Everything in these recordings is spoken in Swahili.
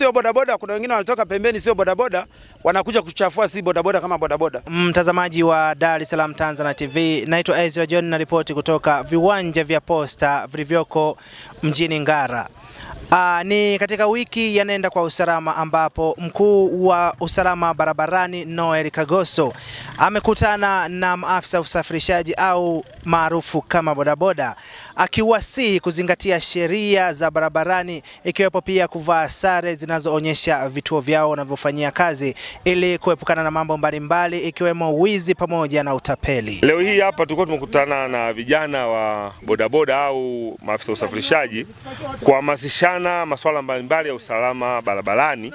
sio bodaboda, kuna wengine wanatoka pembeni sio bodaboda, wanakuja kuchafua si bodaboda kama bodaboda. Mtazamaji wa Dar es Salaam Tanzania TV, naitwa Ezra John na ripoti kutoka viwanja vya Posta vilivyoko mjini Ngara. Ni katika wiki ya Nenda kwa Usalama ambapo mkuu wa usalama barabarani Noel Kagoso amekutana na maafisa usafirishaji au maarufu kama bodaboda, akiwasihi kuzingatia sheria za barabarani, ikiwepo pia kuvaa sare zinazoonyesha vituo vyao wanavyofanyia kazi ili kuepukana na mambo mbalimbali ikiwemo wizi pamoja na utapeli. Leo hii hapa tulikuwa tumekutana na vijana wa bodaboda au maafisa usafirishaji kuhamasishana masuala mbalimbali ya usalama barabarani,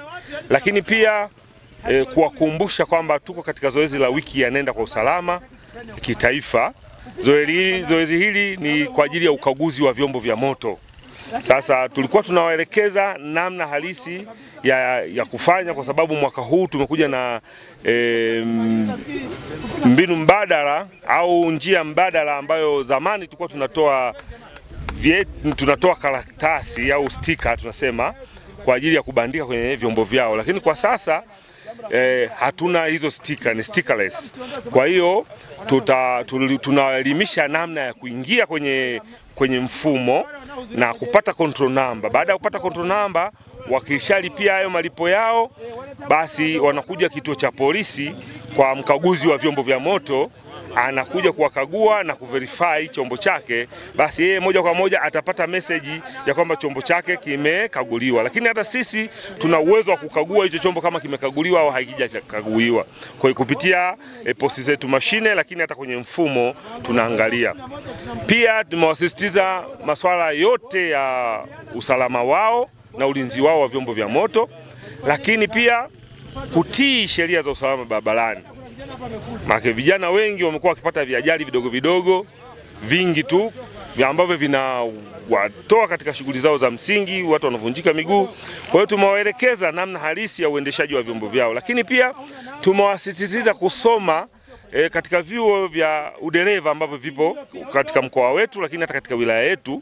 lakini pia kuwakumbusha kwamba tuko katika zoezi la wiki ya Nenda kwa Usalama kitaifa. Zoezi hili ni kwa ajili ya ukaguzi wa vyombo vya moto. Sasa tulikuwa tunawaelekeza namna halisi ya kufanya, kwa sababu mwaka huu tumekuja na mbinu mbadala au njia mbadala ambayo zamani tulikuwa tunatoa karatasi au stika tunasema kwa ajili ya kubandika kwenye vyombo vyao, lakini kwa sasa hatuna hizo stika, ni stickerless. Kwa hiyo tunaelimisha namna ya kuingia kwenye mfumo na kupata control number. Baada ya kupata control number, wakishalipia hayo malipo yao, basi wanakuja kituo cha polisi kwa mkaguzi wa vyombo vya moto, anakuja kuwakagua na kuverify chombo chake, basi yeye moja kwa moja atapata message ya kwamba chombo chake kimekaguliwa. Lakini hata sisi tuna uwezo wa kukagua hicho chombo kama kimekaguliwa au hakijakaguliwa kwa kupitia posti zetu mashine, lakini hata kwenye mfumo tunaangalia. Pia tumewasisitiza masuala yote ya usalama wao na ulinzi wao wa vyombo vya moto, lakini pia kutii sheria za usalama barabarani. Maana vijana wengi wamekuwa wakipata viajali vidogo vingi tu ambavyo vinawatoa katika shughuli zao za msingi, watu wanavunjika miguu. Kwa hiyo tumewaelekeza namna halisi ya uendeshaji wa vyombo vyao, lakini pia tumewasisitiza kusoma katika vyuo vya udereva ambavyo vipo katika mkoa wetu, lakini hata katika wilaya yetu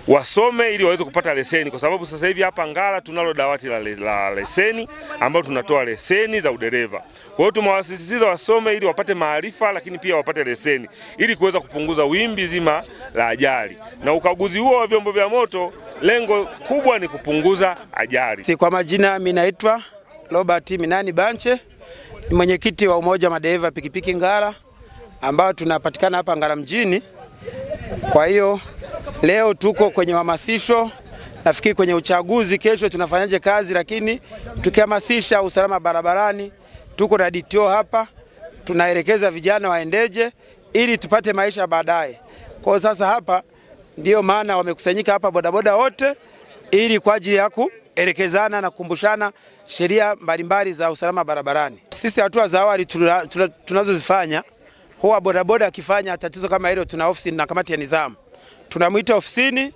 wasome ili waweze kupata leseni, kwa sababu sasa hivi hapa Ngara tunalo dawati la leseni ambao tunatoa leseni za udereva. Kwa hiyo tumewasisitiza wasome ili wapate maarifa, lakini pia wapate leseni ili kuweza kupunguza wimbi zima la ajali. Na ukaguzi huo wa vyombo vya moto, lengo kubwa ni kupunguza ajali. Kwa majina mimi naitwa Robert Minani Banche, ni mwenyekiti wa umoja madereva pikipiki Ngara ambao tunapatikana hapa Ngara mjini. Kwa hiyo leo tuko kwenye hamasisho, nafikiri kwenye uchaguzi kesho tunafanyaje kazi, lakini tukihamasisha usalama barabarani. Tuko na DTO hapa, tunaelekeza vijana waendeje ili tupate maisha baadaye. Kwa sasa hapa ndio maana wamekusanyika hapa bodaboda wote ili kwa ajili ya kuelekezana na kukumbushana sheria mbalimbali za usalama barabarani. Sisi hatua za awali tunazozifanya, huwa bodaboda akifanya tatizo kama hilo, tuna ofisi na kamati ya nidhamu. Tunamuita ofisini,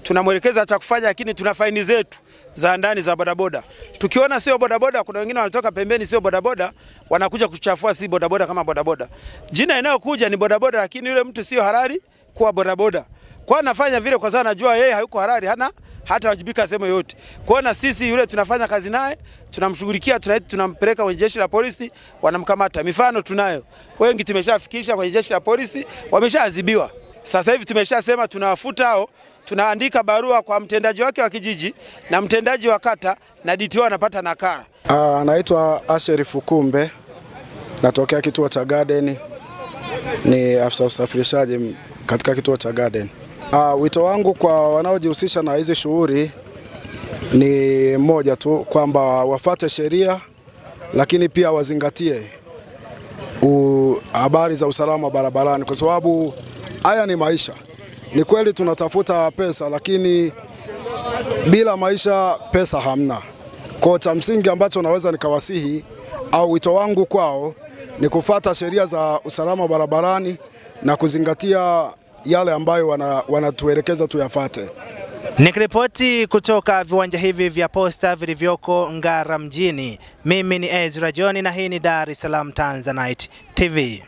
tunamwelekeza cha kufanya, lakini tuna faini zetu za ndani za bodaboda. Tukiona sio bodaboda, kuna wengine wanatoka pembeni sio bodaboda, wanakuja kuchafua si bodaboda kama bodaboda. Jina inayokuja ni bodaboda, lakini yule mtu sio halali kuwa bodaboda. Kwa anafanya vile kwa sababu anajua yeye hayuko halali, hata wajibika sehemu yote. Kwa na sisi yule tunafanya kazi naye, tunamshughulikia, tunampeleka kwenye jeshi la polisi, wanamkamata. Mifano tunayo. Wengi tumeshafikisha kwenye jeshi la polisi, wameshaadhibiwa. Sasa hivi tumeshasema tunawafuta hao, tunaandika barua kwa mtendaji wake wa kijiji na mtendaji wa kata, na DTO anapata nakala. Naitwa Asheri Fukumbe, natokea kituo cha Garden, ni afisa usafirishaji katika kituo cha Garden. Wito wangu kwa wanaojihusisha na hizi shughuli ni moja tu, kwamba wafuate sheria, lakini pia wazingatie habari za usalama barabarani, kwa sababu haya ni maisha. Ni kweli tunatafuta pesa, lakini bila maisha pesa hamna. Kwa cha msingi ambacho naweza nikawasihi au wito wangu kwao ni kufuata sheria za usalama barabarani na kuzingatia yale ambayo wanatuelekeza tuyafate. Nikiripoti kutoka viwanja hivi vya Posta vilivyoko Ngara mjini, mimi ni Ezra John na hii ni Dar es Salaam Tanzanite TV.